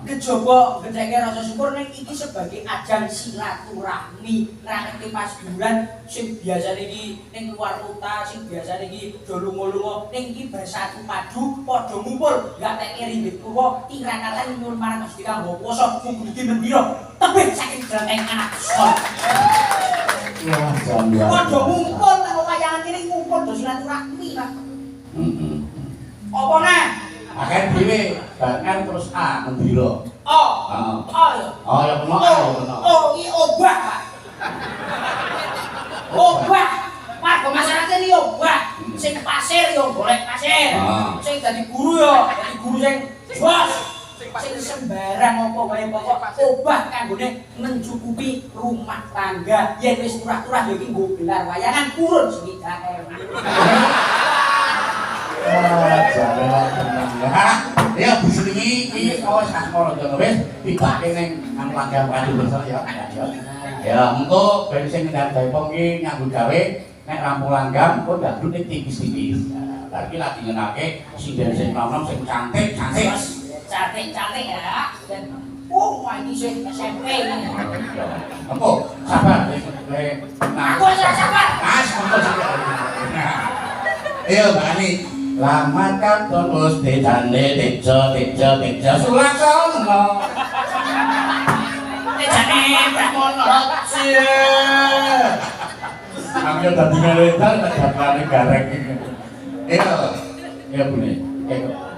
Speaker 3: Kejaba gedheke rasa syukur ning iki sebagai ajang silaturahmi nraketi pasbulan sing biasane iki ning luar kota, sing biasane iki do lunga-lunga ning iki bersatu padu padha ngumpul gatek rimbit tuwa tirakatan nyuwun marang Gusti Kang Maha Kuwasa mugi Mendira tebih saking janteng anak son.
Speaker 2: Wah, jambian.
Speaker 3: Padha ngumpul nang wayangan kene ngumpul do silaturahmi, Pak. Apa nah?
Speaker 2: Akan dhewe R terus A Mendira.
Speaker 3: Oh ya.
Speaker 2: Oh ya kena.
Speaker 3: Iki obah, Pak. Obah. Warga masyarakat iki obah. Sing pasir yo golek pasir. Sing dadi guru yo dadi guru sing jos. Sing sembarang apa wae pokok obah kanggone mencukupi rumah tangga. Yen wis turah-turah yo iki nggo gelar wayangan kurun 60.000.
Speaker 2: Jare tenang. Ya diselingi iki wis asmara ngono wis tibake ning nang langgam kadu besar ya. Ya engko ben sing ngendang Jaipong iki nyambut gawe nek rampung langgam kok dangdut tipis-tipis. Lah iki lagi ngenake sinden sing nom-nom sing cantik-cantik.
Speaker 3: Cantik-cantik ya. Dan wah ini sing SMP ini.
Speaker 2: Engko sabar
Speaker 3: Aku ora sabar.
Speaker 2: Mas, engko sabar. Ayo Mbak Ani, lamat katon Gusti jane tejo sulaksana.
Speaker 3: Tejane Brahmon Raja.
Speaker 2: Aku dadi ngaletan tak jatane garek iki. Ayo. Ya Bune. Ayo.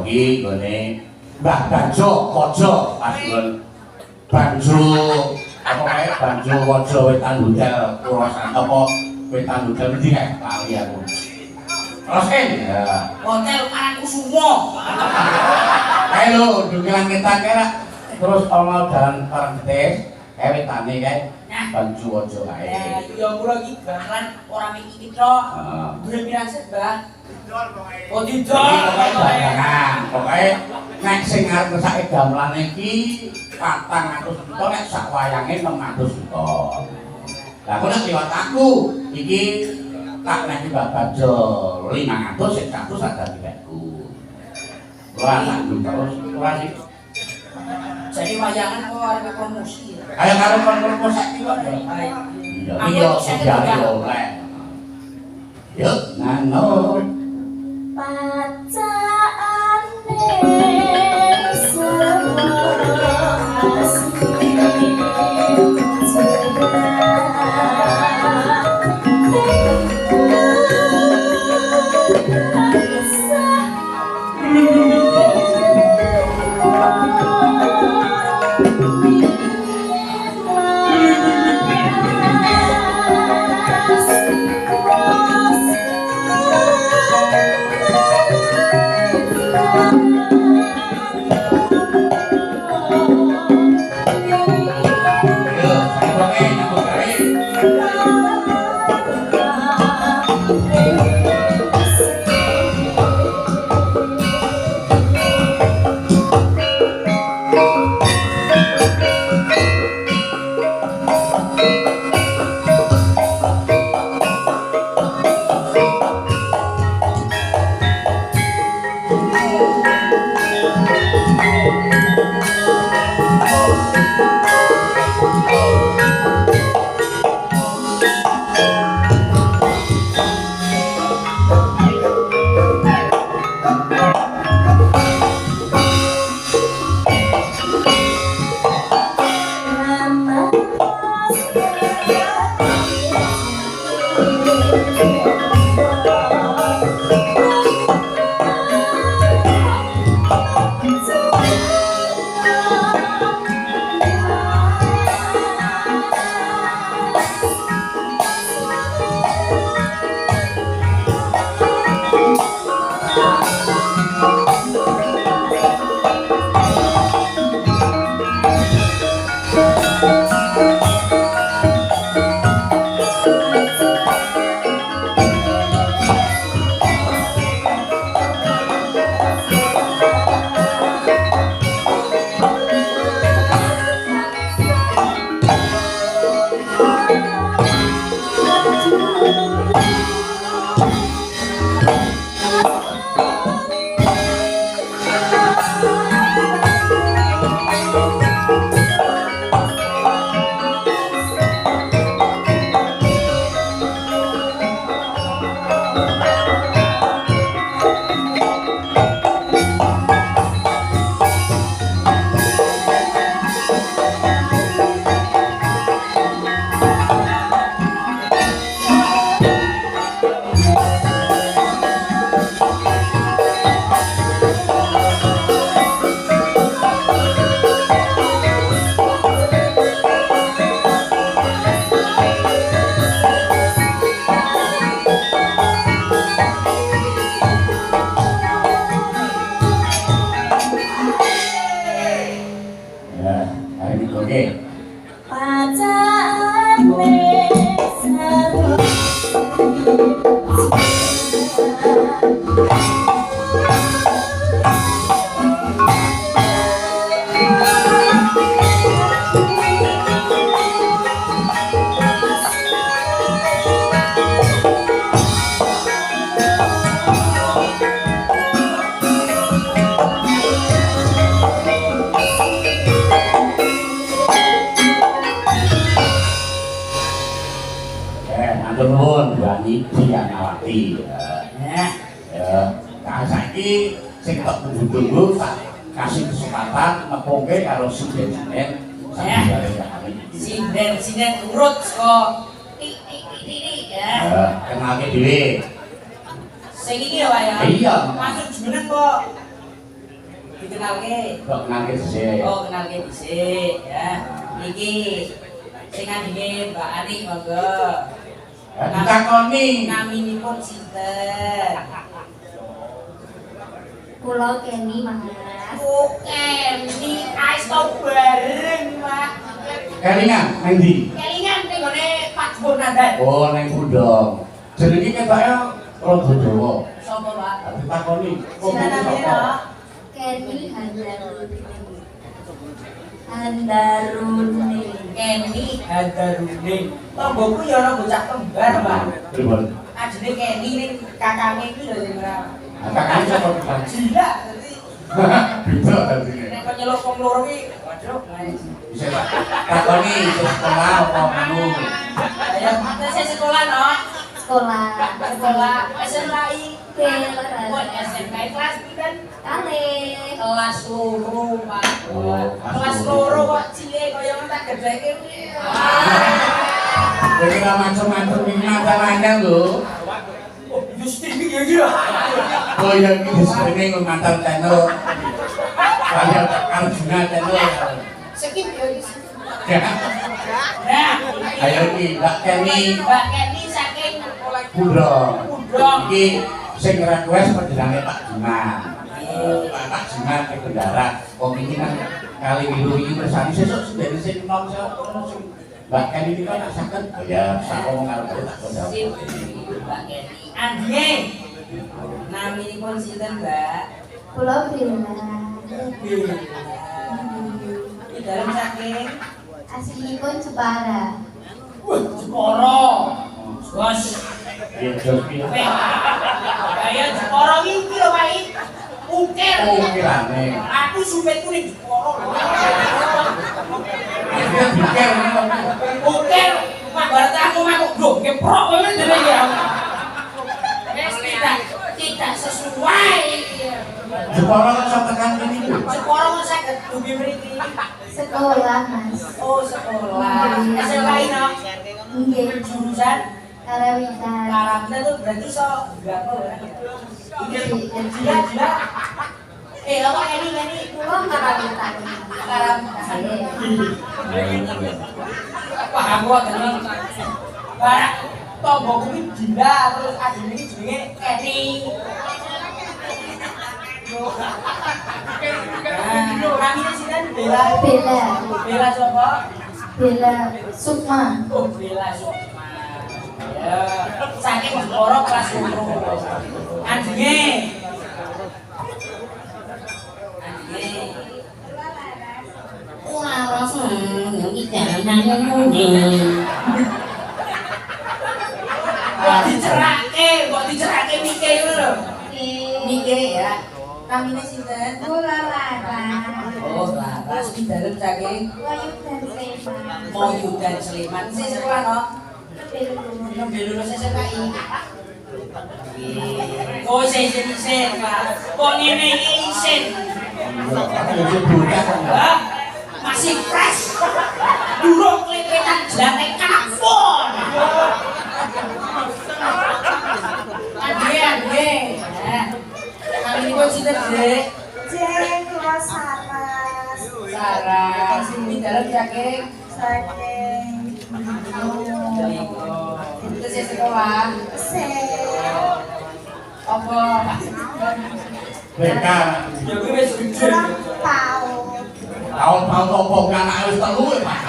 Speaker 2: iki gone Mbah Banjo Waja pasuwun Banjo apa kae Banjo Waja Wetan Hotel Purwosan apa Wetan Hotel ndi kae lali aku Rosen ya
Speaker 3: Hotel Karangkusumo
Speaker 2: ayo dungelan kita kira terus ana dalan Parengtes kae wetane kae Banjo Waja kae
Speaker 3: ya kula iki bakalan ora mikir tok duwe pirang set Mbah oh didol
Speaker 2: pokoke nek sing arep mesake gamelane iki 400 juta nek sak wayange 600 juta. Lah kok nek liwat aku iki tak nek Mbak Bajo 500 sing 100 sak dadi aku. Ora sanggup terus ora sih.
Speaker 3: Jadi wayangan kok arep promosi.
Speaker 2: Ayo karo promosi iki kok. Iya, iya oleh. Yuk, nano.
Speaker 3: Sinden urut kok titik ya.
Speaker 2: Kenalke dhewe.
Speaker 3: Sing iki ya, Pak ya.
Speaker 2: Iya.
Speaker 3: Masuk jeneng kok. Dikenalke.
Speaker 2: Kok kenalke dhisik.
Speaker 3: Oh, kenalke dhisik ya. Iki sing adine Mbak Ani monggo.
Speaker 2: Ditakoni
Speaker 3: Naminipun sinten?
Speaker 5: Pulau Kenny Mas.
Speaker 3: Oh, Kenny, ais tau bareng, Pak.
Speaker 2: Kelingan nang ndi?
Speaker 3: Kelingan ning gone Pak Bonandan.
Speaker 2: Oh, nang Gundong. Jenenge ketoke rada Jawa.
Speaker 3: Sopo, Pak?
Speaker 2: Ditakoni.
Speaker 3: Siapa namanya?
Speaker 5: Kenny Handaruning.
Speaker 3: Kenny Handaruning. Tomboku ya ana bocah kembar, Pak.
Speaker 2: Pripun?
Speaker 3: Ajine Kenny ning kakange iki lho sing ora.
Speaker 2: Kakak sapa Pak?
Speaker 3: Gila dadi.
Speaker 2: Bisa dadi.
Speaker 3: Nek kok nyeluk wong loro iki, waduh.
Speaker 2: Bisa Pak. Takoni sekolah apa anu?
Speaker 3: Ayo, saya sekolah no.
Speaker 5: Sekolah.
Speaker 3: Sekolah SMKI.
Speaker 5: Kelas.
Speaker 3: SMKI kelas pinten?
Speaker 5: Kale.
Speaker 3: Kelas loro, Pak.
Speaker 2: Oh,
Speaker 3: Kelas loro kok cilik kaya ngono tak gedheke kuwi.
Speaker 2: Jadi ora macam-macam iki mantan-mantan lho.
Speaker 3: Oh, Yusti iki ya iki.
Speaker 2: Oh ya iki disene mantan channel. Kaya Arjuna channel.
Speaker 3: Skip ya iki.
Speaker 2: Ya.
Speaker 3: Nah,
Speaker 2: Ayo iki Mbak Kenny
Speaker 3: Mbak Kenny saking
Speaker 2: Gundong.
Speaker 3: Gundong.
Speaker 2: Iki sing request panjenengane Pak Jiman. Pak Jiman ke Kendara. Wong iki nang kali biru iki bersani sesuk sendiri sing nom sing Mbak Kenny iki kan sakit. Oh ya, sak omong karo tak kondang.
Speaker 3: Sip, Mbak Kenny. Andie. Naminipun sinten, Mbak?
Speaker 5: Pulau Bella.
Speaker 3: Di dalam saking
Speaker 5: Aslinipun Jepara.
Speaker 3: Wah, Jepara. Bos.
Speaker 1: Ya jos ki.
Speaker 3: Kaya Jepara iki lho, Pak. Ukir.
Speaker 1: Ukirane.
Speaker 3: Aku supetku ning Jepara.
Speaker 1: Dia pikir
Speaker 3: Ukir. Mak barat aku mak lho, keprok kowe dhewe ya. Wes tidak sesuai.
Speaker 1: Jepara kok sampe tekan kene iki.
Speaker 3: Jepara kok saged dugi mriki.
Speaker 5: Sekolah, Mas.
Speaker 3: Oh, sekolah. SMA ino.
Speaker 5: Nggih,
Speaker 3: Jurusan
Speaker 5: karawitan.
Speaker 3: karantina tuh berarti so enggak apa ya? Gila. Apa ini?
Speaker 5: Kula karawitan.
Speaker 3: Karantina. Paham gua kan. Barak tonggoku iki gila terus adine iki jenenge Eni. Namanya sinten Bella. Bella sapa?
Speaker 5: Bella Sukma.
Speaker 3: Oh, Bella Sukma. Ya, saking Jepara kelas 10. Andine. Ora rasa yang iki nang ngene. Kok dicerake Mike ngono lho. Mike ya. Namine sinten?
Speaker 5: Kula Lara.
Speaker 3: Oh, Laras di dalem saking
Speaker 5: Wayu dan Sleman.
Speaker 3: Moyu dan Sleman. Sing sekolah no?
Speaker 5: Belu.
Speaker 3: Nembe lulus SMKI. Oh, isin, Pak. Kok ngene iki isin? Hah? Masih fresh. Durung klepetan jlante kampung. Ade. Kami ini kok cinta, Dek?
Speaker 4: Jeng kula saras.
Speaker 3: Sarah, sing di dalam saking
Speaker 4: Saking
Speaker 3: itu saya sekolah. Apa?
Speaker 1: BK.
Speaker 3: Ya gue wis gede.
Speaker 1: Tahun-tahun opo anak wis telu Pak.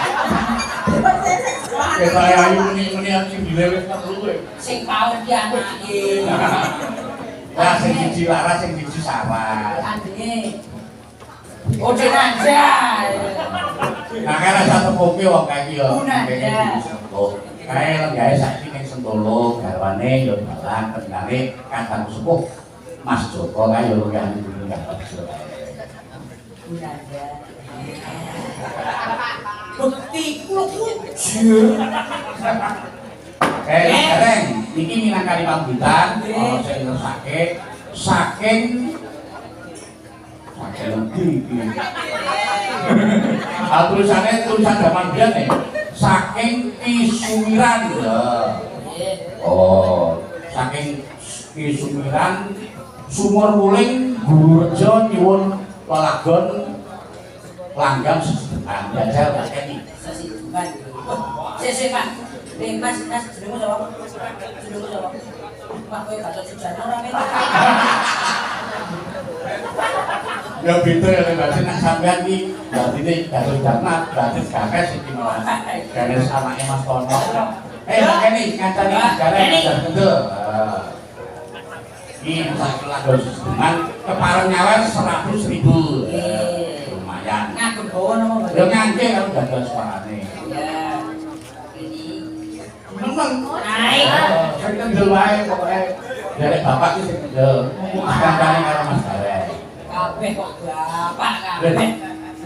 Speaker 1: Kita ayu muni sing dilewet telu.
Speaker 3: Sing paut ki anake.
Speaker 1: Lah sing siji Laras sing siji Sarah.
Speaker 3: Andine. Oh, jenazah.
Speaker 1: Nah, karena satu kopi wong kae iki yo.
Speaker 3: Gunada.
Speaker 1: Kae lenggae saiki ning Sentolo, garwane yo dalan kendane Kakang Sepuh Mas Joko kae yo yang dulu enggak kerja.
Speaker 3: Gunada. Bukti kulo kujer.
Speaker 1: Dereng, iki minangkani pambitan ana sing ngersake saking iki. Tulisan zaman biyen nih, saking Kisumiran ya. Oh, saking Kisumiran Sumur Wuling Guru Rejo nyuwun lelagon langgam sesedan jajal kakek.
Speaker 3: Sesedan. Sese Pak. Mas jenengmu sapa? Pak kowe gak sejarah ora men.
Speaker 1: Ya beda ya berarti nek sampean iki berarti Gatot Darmat, berarti Ganes iki Mas. Ganes anake Mas Tono. Makene ngancani negara yang betul. Ini lagu dengan kepareng nyawa 100.000. Lumayan.
Speaker 3: Ngagem bawa nama
Speaker 1: Ya ngangge karo gagal suarane.
Speaker 3: Ya. Ini
Speaker 1: Meneng.
Speaker 3: naik.
Speaker 1: Sing kendel wae pokoke derek bapak iki sing kendel. Kancane karo Mas Garek.
Speaker 3: Kabeh kok bapak kabeh.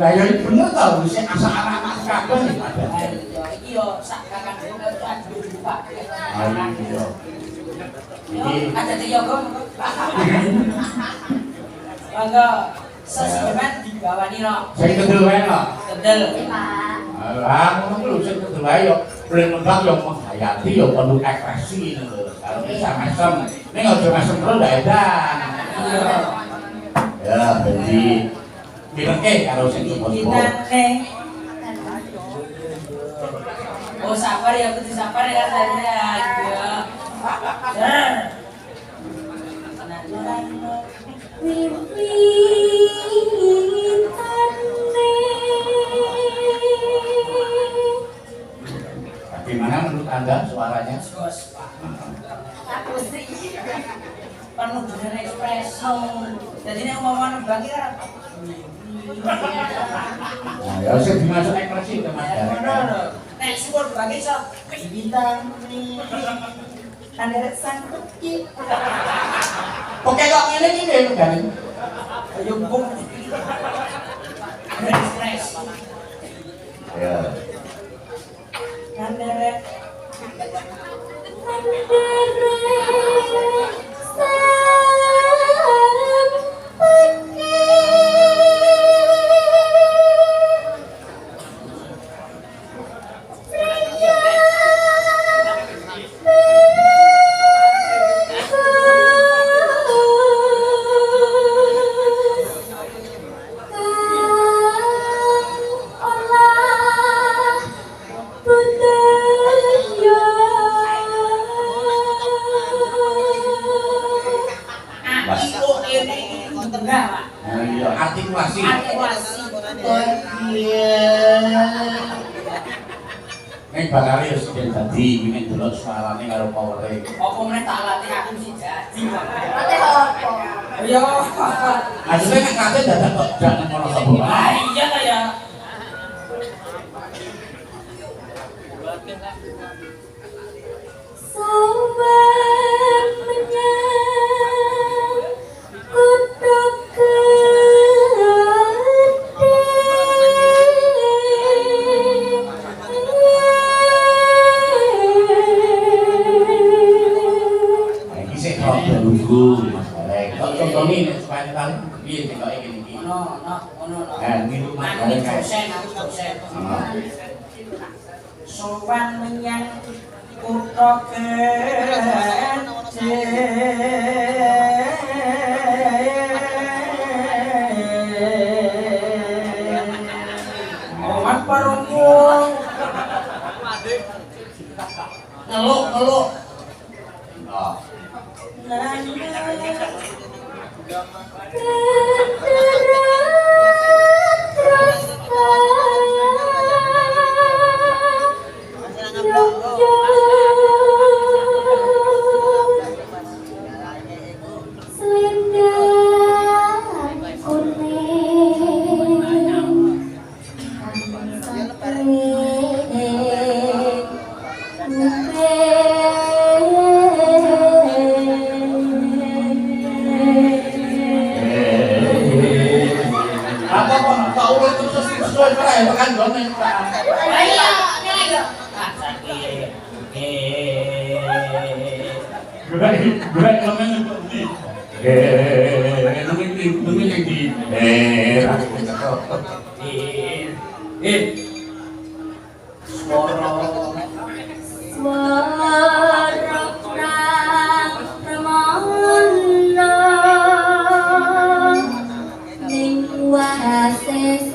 Speaker 1: Lah ya bener to, wis asa anak-anak kabeh iki padha.
Speaker 3: Ya iki yo sak kakang dhewe tak Pak.
Speaker 1: Ayo. Iki
Speaker 3: Ada Tiyogo. Mangga sesemen digawani no.
Speaker 1: sing kendel wae no.
Speaker 3: Kendel.
Speaker 5: Pak.
Speaker 1: Lah ngono lho sing kendel wae yo ben nembang yo menghayati yo penuh ekspresi ngono lho. Kalau bisa mesem, ning aja mesem terus ndak edan.
Speaker 3: Iya.
Speaker 1: Ya, jadi direke karo sing cukup-cukup.
Speaker 3: Dinane. Oh sabar ya, kudu sabar ya katanya. Iya.
Speaker 1: Bagaimana menurut Anda suaranya?
Speaker 3: Aku sih penuh dengan ekspresi. Jadi nek umpama nembang ki kan.
Speaker 1: Nah, ya sing dimasuk ekspresi ke Mas Garek.
Speaker 3: nek suwun bagi iso bintang
Speaker 4: Anderek sang kuki.
Speaker 2: Pokoke kok ngene iki lho kan.
Speaker 3: ayo bung stres
Speaker 2: Ya.
Speaker 4: Anderek
Speaker 3: aku ini enggak Pak
Speaker 2: Oh iya, artikulasi.
Speaker 3: artikulasi
Speaker 2: Nek bakal wis dadi ingin delok suarane karo powere.
Speaker 3: apa meneh tak latih aku sih jadi
Speaker 4: ate apa?
Speaker 3: ayo
Speaker 2: Asline nek kate dadak kok jangan ngono sapa
Speaker 3: ah iya ta ya
Speaker 5: Sowan menyang kutha
Speaker 2: Iki sik kok nunggu Mas Bareng. Kok contone nek supaya tali piye sing kok iki iki.
Speaker 3: ono
Speaker 2: Ngilu Mas
Speaker 3: aku
Speaker 2: Bareng kae.
Speaker 3: dosen aku dosen
Speaker 2: Heeh.
Speaker 3: sowan menyang kutha Omat parungku ngeluk
Speaker 2: Oh. Apa kok tak urut terus sesuai kae tekan gone.
Speaker 3: ayo ayo
Speaker 1: Gerak elemen kok di. Nunggu di.
Speaker 3: Swara
Speaker 5: Swara prang pramana ning wases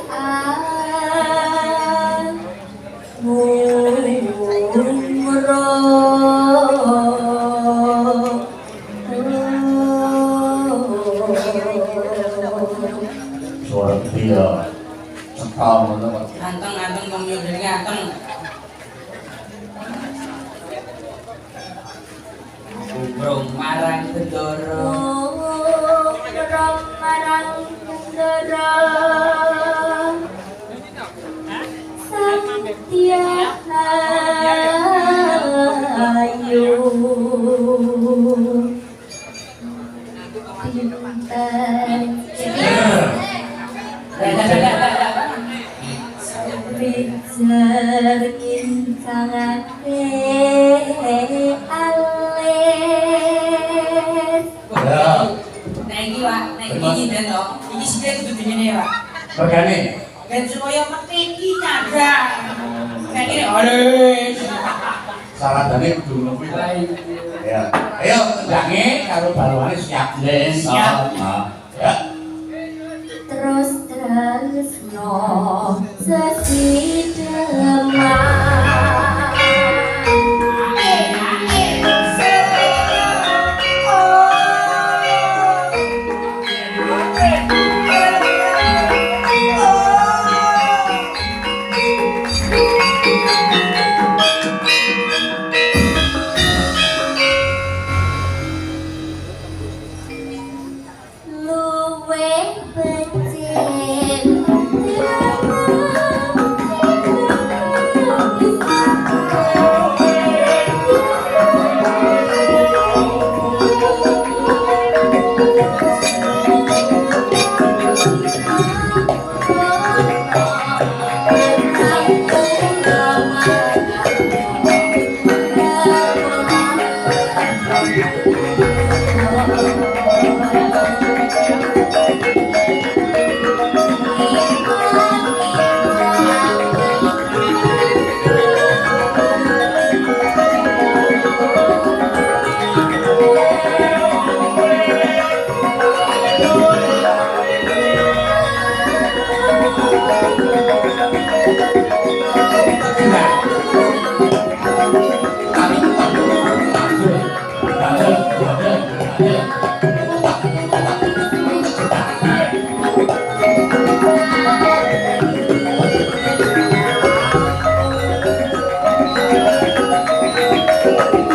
Speaker 2: Suara dia. Cekal ngono kok.
Speaker 3: anteng wong yo dene anteng Burung marang bendoro
Speaker 5: marang bendera Satyahayu Rizkin sangat alis
Speaker 3: Nah iki Pak, nek iki nyindan to, iki sithik kudu dingene Pak.
Speaker 2: Regane.
Speaker 3: Ben supaya mesti iki nyadar. Nek iki alis.
Speaker 2: Saladane kudu ngono kuwi. Ya. Ayo tendange karo baluane siap den.
Speaker 3: Siap.
Speaker 2: Ya.
Speaker 5: terus no sesidemah luwe becik Thank